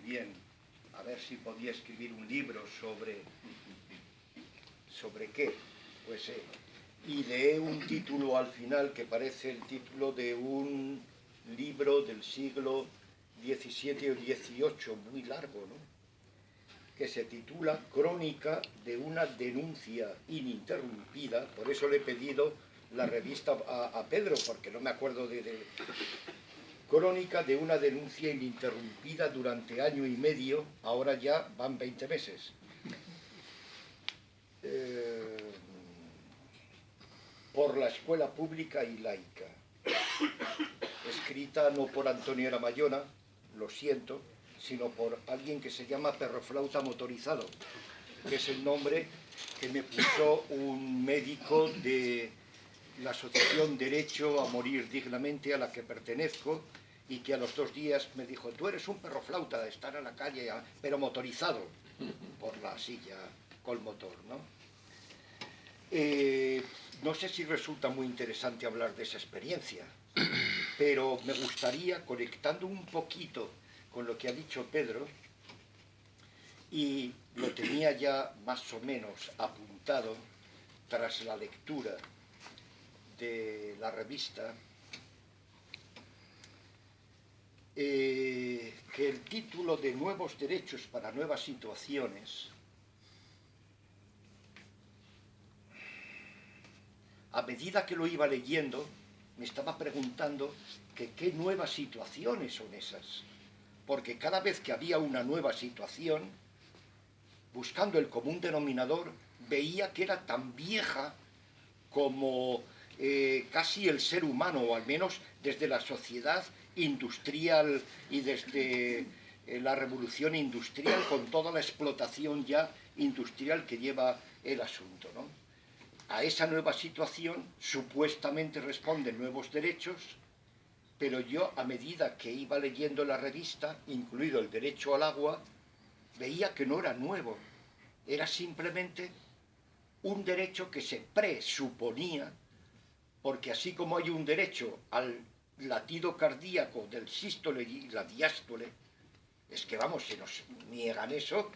bien a ver si podía escribir un libro ¿sobre qué? Pues y leí un título al final que parece el título de un libro del siglo XVII o XVIII, muy largo, ¿no? Que se titula Crónica de una denuncia ininterrumpida. Por eso le he pedido la revista a Pedro, porque no me acuerdo Crónica de una denuncia ininterrumpida durante año y medio, ahora ya van 20 meses. Por la escuela pública y laica. Escrita no por Antonio Ramayona, lo siento, sino por alguien que se llama Perroflauta Motorizado, que es el nombre que me puso un médico de la Asociación Derecho a Morir Dignamente, a la que pertenezco, y que a los 2 días me dijo: tú eres un perroflauta de estar en la calle, pero motorizado por la silla con motor, ¿no? No sé si resulta muy interesante hablar de esa experiencia, pero me gustaría, conectando un poquito con lo que ha dicho Pedro, y lo tenía ya más o menos apuntado tras la lectura de la revista, que el título de Nuevos Derechos para Nuevas Situaciones, a medida que lo iba leyendo, me estaba preguntando que qué nuevas situaciones son esas, porque cada vez que había una nueva situación, buscando el común denominador, veía que era tan vieja como casi el ser humano, o al menos desde la sociedad industrial y desde la revolución industrial, con toda la explotación ya industrial que lleva el asunto, ¿no? A esa nueva situación supuestamente responden nuevos derechos, pero yo, a medida que iba leyendo la revista, incluido el derecho al agua, veía que no era nuevo, era simplemente un derecho que se presuponía, porque así como hay un derecho al latido cardíaco del sístole y la diástole, es que vamos, se nos niegan eso.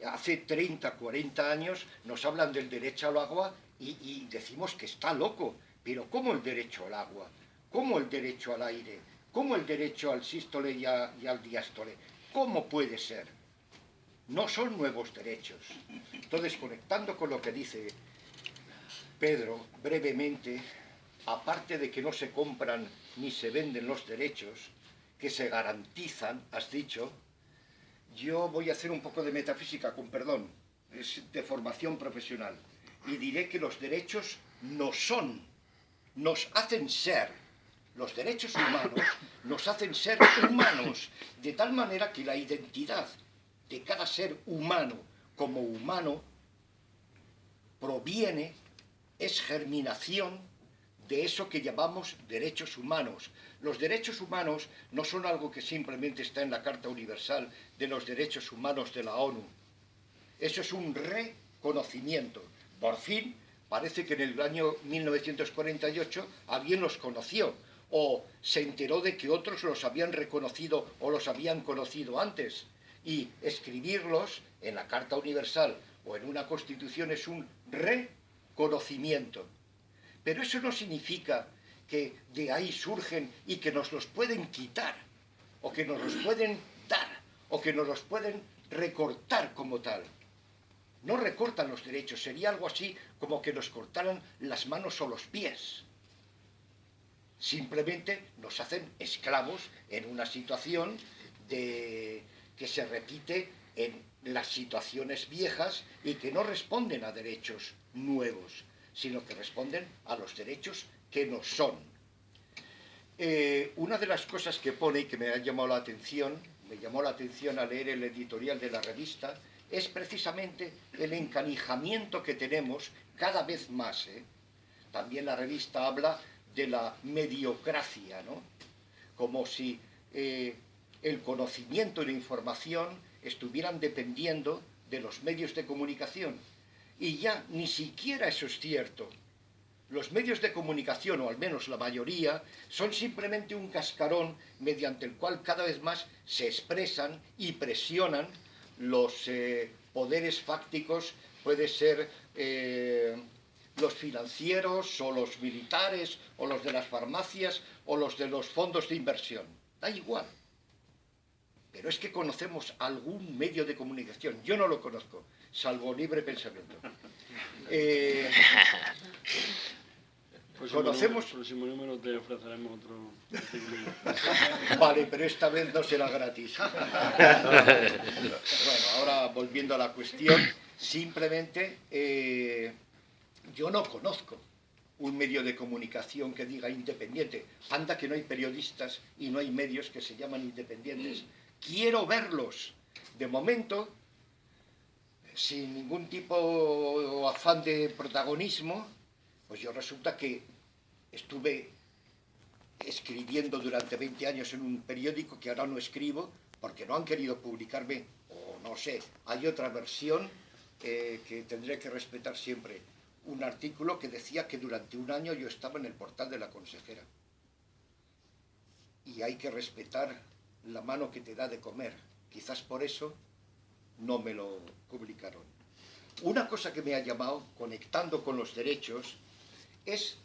Hace 30, 40 años nos hablan del derecho al agua y decimos que está loco. Pero ¿cómo el derecho al agua? ¿Cómo el derecho al aire? ¿Cómo el derecho al sístole y al diástole? ¿Cómo puede ser? No son nuevos derechos. Entonces, conectando con lo que dice Pedro, brevemente, aparte de que no se compran ni se venden los derechos, que se garantizan, has dicho, yo voy a hacer un poco de metafísica, con perdón, es de formación profesional, y diré que los derechos no son, nos hacen ser. Los derechos humanos nos hacen ser humanos, de tal manera que la identidad de cada ser humano como humano proviene, es germinación de eso que llamamos derechos humanos. Los derechos humanos no son algo que simplemente está en la Carta Universal de los Derechos Humanos de la ONU. Eso es un reconocimiento. Por fin, parece que en el año 1948 alguien los conoció, o se enteró de que otros los habían reconocido o los habían conocido antes. Y escribirlos en la Carta Universal o en una Constitución es un reconocimiento. Pero eso no significa que de ahí surgen y que nos los pueden quitar, o que nos los pueden dar, o que nos los pueden recortar como tal. No recortan los derechos, sería algo así como que nos cortaran las manos o los pies. Simplemente nos hacen esclavos en una situación que se repite en las situaciones viejas y que no responden a derechos nuevos, sino que responden a los derechos que no son. Una de las cosas que pone y que me ha llamado la atención, me llamó la atención al leer el editorial de la revista, es precisamente el encanijamiento que tenemos cada vez más. También la revista habla de la mediocracia, ¿no? Como si el conocimiento y la información estuvieran dependiendo de los medios de comunicación. Y ya ni siquiera eso es cierto. Los medios de comunicación, o al menos la mayoría, son simplemente un cascarón mediante el cual cada vez más se expresan y presionan los poderes fácticos, puede ser los financieros, o los militares, o los de las farmacias, o los de los fondos de inversión. Da igual. Pero es que conocemos algún medio de comunicación. Yo no lo conozco, salvo Libre Pensamiento. Conocemos... El próximo número te ofreceremos otro artículo. Vale, pero esta vez no será gratis. Bueno, ahora volviendo a la cuestión, simplemente yo no conozco un medio de comunicación que diga independiente. Anda que no hay periodistas y no hay medios que se llaman independientes. Quiero verlos. De momento, sin ningún tipo o afán de protagonismo, pues yo resulta que estuve escribiendo durante 20 años en un periódico que ahora no escribo porque no han querido publicarme, o no sé, hay otra versión que tendré que respetar siempre. Un artículo que decía que durante un año yo estaba en el portal de la consejera. Y hay que respetar la mano que te da de comer. Quizás por eso no me lo publicaron. Una cosa que me ha llamado, conectando con los derechos, es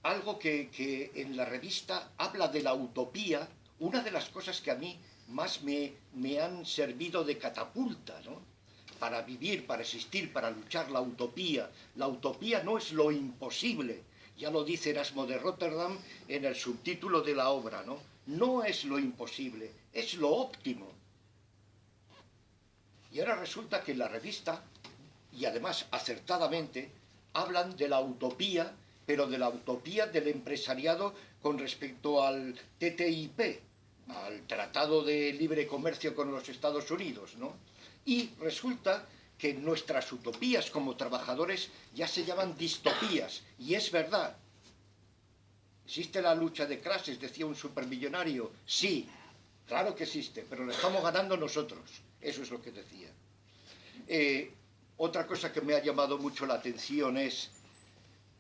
algo que en la revista habla de la utopía, una de las cosas que a mí más me han servido de catapulta, ¿no? Para vivir, para existir, para luchar, la utopía. La utopía no es lo imposible, ya lo dice Erasmo de Rotterdam en el subtítulo de la obra, ¿no? No es lo imposible, es lo óptimo. Y ahora resulta que en la revista, y además acertadamente, hablan de la utopía, pero de la utopía del empresariado con respecto al TTIP, al Tratado de Libre Comercio con los Estados Unidos, ¿no? Y resulta que nuestras utopías como trabajadores ya se llaman distopías, y es verdad. ¿Existe la lucha de clases?, decía un supermillonario. Sí, claro que existe, pero lo estamos ganando nosotros. Eso es lo que decía. Otra cosa que me ha llamado mucho la atención es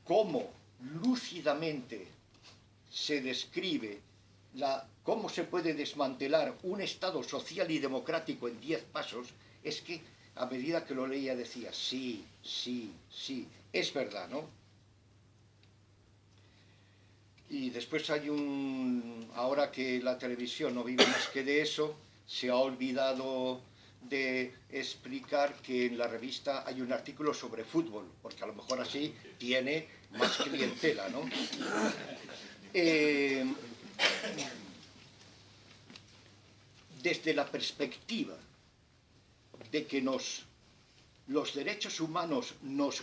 cómo lúcidamente se describe cómo se puede desmantelar un Estado social y democrático en 10 pasos. Es que a medida que lo leía decía, sí, sí, sí, es verdad, ¿no? Y después hay ahora que la televisión no vive más que de eso, se ha olvidado de explicar que en la revista hay un artículo sobre fútbol, porque a lo mejor así tiene más clientela, ¿no? Desde la perspectiva de que los derechos humanos nos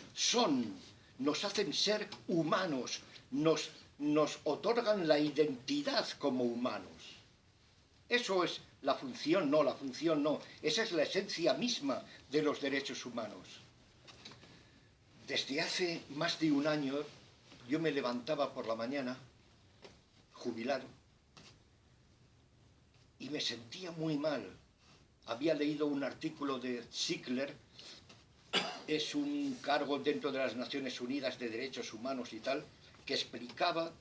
hacen ser humanos, nos otorgan la identidad como humanos. Eso es la función no. Esa es la esencia misma de los derechos humanos. Desde hace más de un año yo me levantaba por la mañana, jubilado, y me sentía muy mal. Había leído un artículo de Ziegler, es un cargo dentro de las Naciones Unidas de Derechos Humanos y tal, que explicaba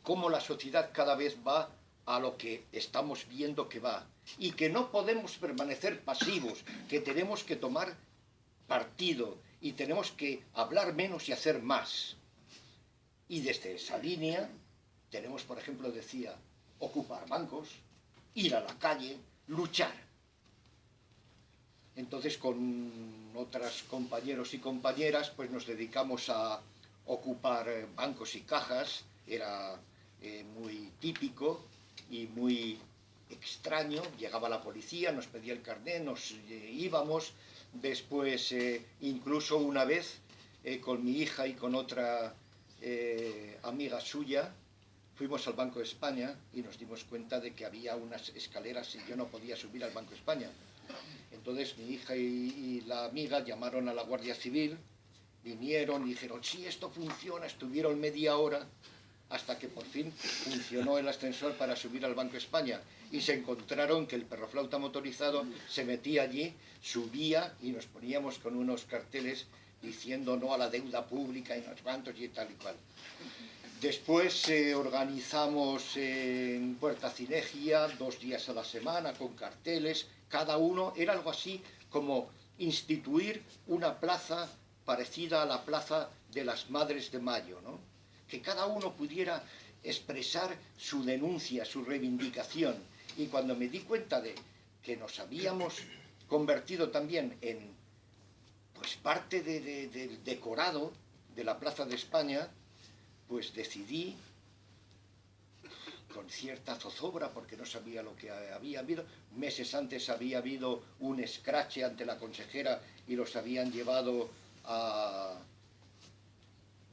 cómo la sociedad cada vez va a lo que estamos viendo que va, y que no podemos permanecer pasivos, que tenemos que tomar partido, y tenemos que hablar menos y hacer más. Y desde esa línea tenemos, por ejemplo, decía, ocupar bancos, ir a la calle, luchar. Entonces, con otros compañeros y compañeras, pues nos dedicamos a ocupar bancos y cajas. Era muy típico y muy extraño. Llegaba la policía, nos pedía el carnet, nos íbamos. Después, incluso una vez, con mi hija y con otra amiga suya, fuimos al Banco de España y nos dimos cuenta de que había unas escaleras y yo no podía subir al Banco de España. Entonces mi hija y la amiga llamaron a la Guardia Civil, vinieron y dijeron, sí, esto funciona. Estuvieron media hora hasta que por fin funcionó el ascensor para subir al Banco de España, y se encontraron que el perroflauta motorizado se metía allí, subía, y nos poníamos con unos carteles diciendo no a la deuda pública y los bancos y tal y cual. Después organizamos en Puerta Cinegia 2 días a la semana con carteles, cada uno, era algo así como instituir una plaza parecida a la Plaza de las Madres de Mayo, ¿no? Que cada uno pudiera expresar su denuncia, su reivindicación. Y cuando me di cuenta de que nos habíamos convertido también en pues, parte del decorado de la Plaza de España, pues decidí, con cierta zozobra, porque no sabía lo que había habido, meses antes había habido un escrache ante la consejera y los habían llevado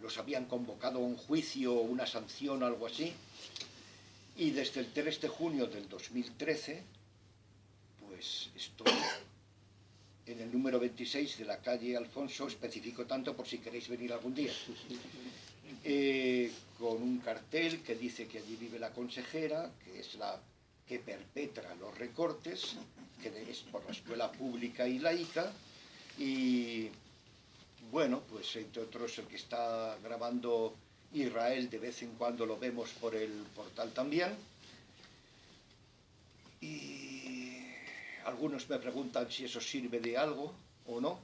los habían convocado a un juicio, una sanción, algo así, y desde el 3 de junio del 2013, pues estoy en el número 26 de la calle Alfonso, especifico tanto por si queréis venir algún día, con un cartel que dice que allí vive la consejera, que es la que perpetra los recortes, que es por la escuela pública y laica, y bueno, pues entre otros el que está grabando Israel, de vez en cuando lo vemos por el portal también. Y algunos me preguntan si eso sirve de algo o no.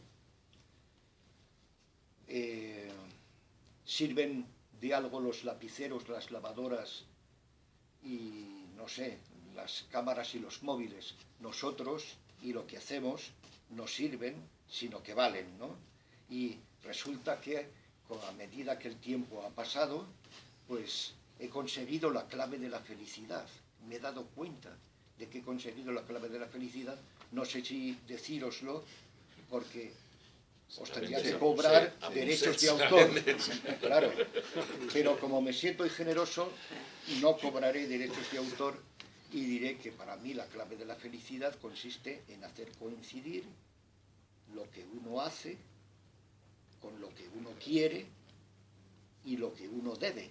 ¿Sirven de algo los lapiceros, las lavadoras y, no sé, las cámaras y los móviles? Nosotros y lo que hacemos no sirven, sino que valen, ¿no? Y resulta que a medida que el tiempo ha pasado, pues he conseguido la clave de la felicidad. Me he dado cuenta de que he conseguido la clave de la felicidad. No sé si decíroslo, porque os tendría que cobrar derechos de autor. Claro, pero como me siento generoso, no cobraré derechos de autor y diré que para mí la clave de la felicidad consiste en hacer coincidir lo que uno hace con lo que uno quiere y lo que uno debe.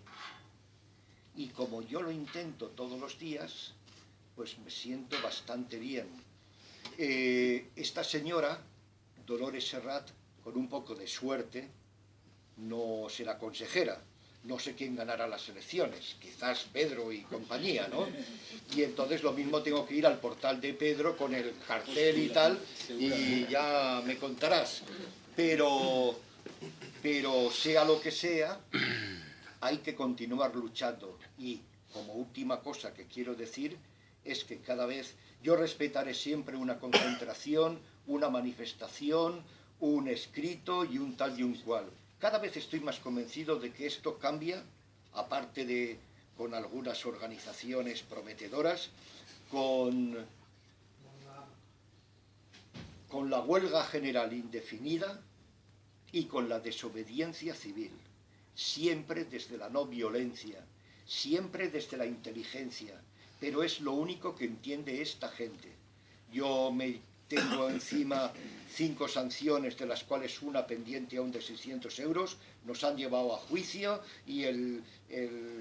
Y como yo lo intento todos los días, pues me siento bastante bien. Esta señora, Dolores Serrat, con un poco de suerte, no será consejera. No sé quién ganará las elecciones, quizás Pedro y compañía, ¿no? Y entonces lo mismo tengo que ir al portal de Pedro con el cartel y tal, y ya me contarás. Pero sea lo que sea, hay que continuar luchando. Y como última cosa que quiero decir es que cada vez yo respetaré siempre una concentración, una manifestación, un escrito y un tal y un cual. Cada vez estoy más convencido de que esto cambia, aparte de con algunas organizaciones prometedoras, con la huelga general indefinida y con la desobediencia civil, siempre desde la no violencia, siempre desde la inteligencia, pero es lo único que entiende esta gente. Yo me tengo encima 5 sanciones, de las cuales una pendiente aún de 600 euros, nos han llevado a juicio y el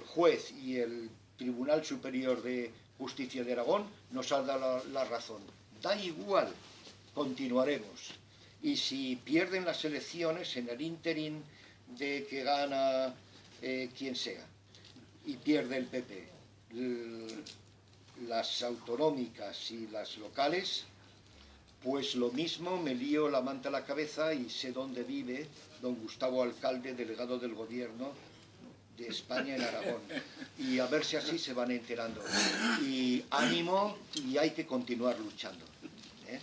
juez y el Tribunal Superior de Justicia de Aragón nos han dado la razón. Da igual, continuaremos. Y si pierden las elecciones en el ínterin de que gana quien sea, y pierde el PP, las autonómicas y las locales, pues lo mismo, me lío la manta a la cabeza y sé dónde vive don Gustavo Alcalde, delegado del gobierno de España en Aragón. Y a ver si así se van enterando. Y ánimo, y hay que continuar luchando, ¿eh?